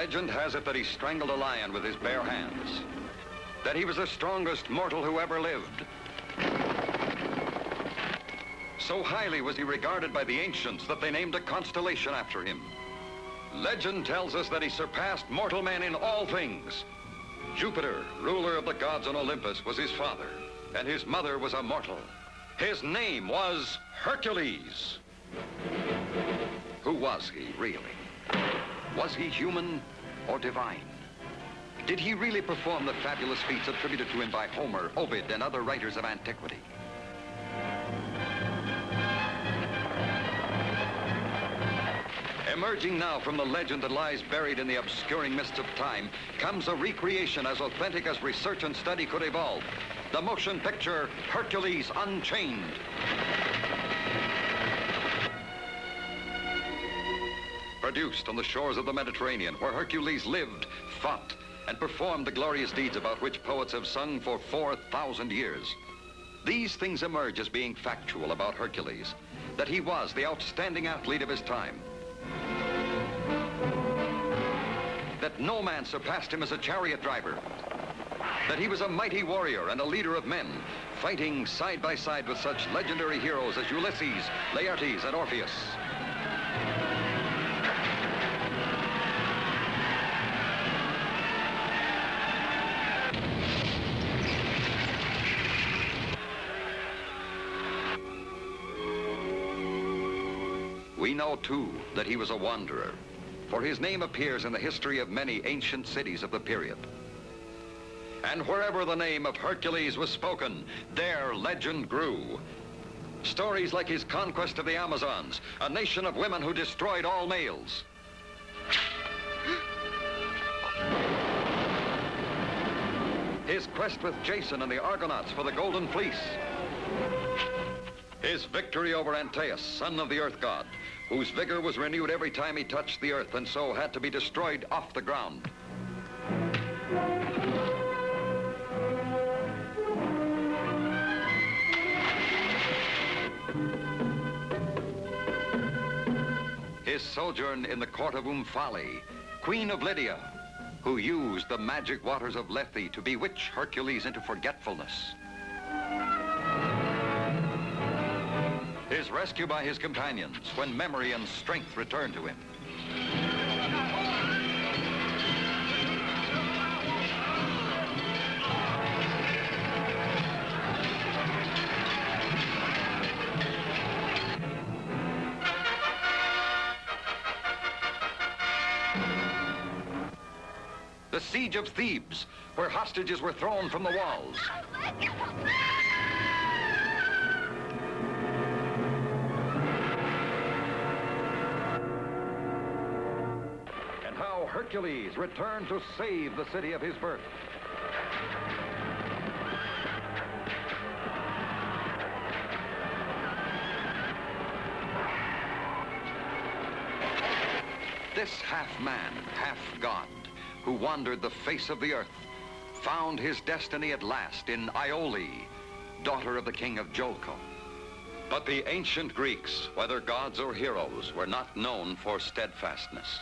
Legend has it that he strangled a lion with his bare hands, that he was the strongest mortal who ever lived. So highly was he regarded by the ancients that they named a constellation after him. Legend tells us that he surpassed mortal men in all things. Jupiter, ruler of the gods on Olympus, was his father, and his mother was a mortal. His name was Hercules. Who was he, really? Was he human or divine? Did he really perform the fabulous feats attributed to him by Homer, Ovid, and other writers of antiquity? Emerging now from the legend that lies buried in the obscuring mists of time comes a recreation as authentic as research and study could evolve. The motion picture, Hercules Unchained. Produced on the shores of the Mediterranean, where Hercules lived, fought, and performed the glorious deeds about which poets have sung for 4,000 years. These things emerge as being factual about Hercules, that he was the outstanding athlete of his time, that no man surpassed him as a chariot driver, that he was a mighty warrior and a leader of men, fighting side by side with such legendary heroes as Ulysses, Laertes, and Orpheus. We know, too, that he was a wanderer, for his name appears in the history of many ancient cities of the period. And wherever the name of Hercules was spoken, there legend grew. Stories like his conquest of the Amazons, a nation of women who destroyed all males. His quest with Jason and the Argonauts for the Golden Fleece. His victory over Antaeus, son of the Earth God, whose vigor was renewed every time he touched the earth and so had to be destroyed off the ground. His sojourn in the court of Omphale, queen of Lydia, who used the magic waters of Lethe to bewitch Hercules into forgetfulness. His rescue by his companions when memory and strength returned to him. The siege of Thebes, where hostages were thrown from the walls. Hercules returned to save the city of his birth. This half-man, half-god, who wandered the face of the earth, found his destiny at last in Iole, daughter of the king of Jolko. But the ancient Greeks, whether gods or heroes, were not known for steadfastness.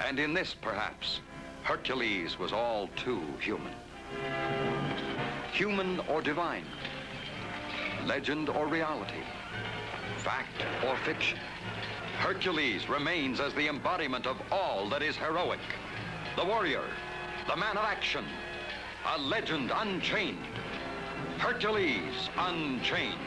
And in this, perhaps, Hercules was all too human. Human or divine, legend or reality, fact or fiction, Hercules remains as the embodiment of all that is heroic. The warrior, the man of action, a legend unchained. Hercules Unchained.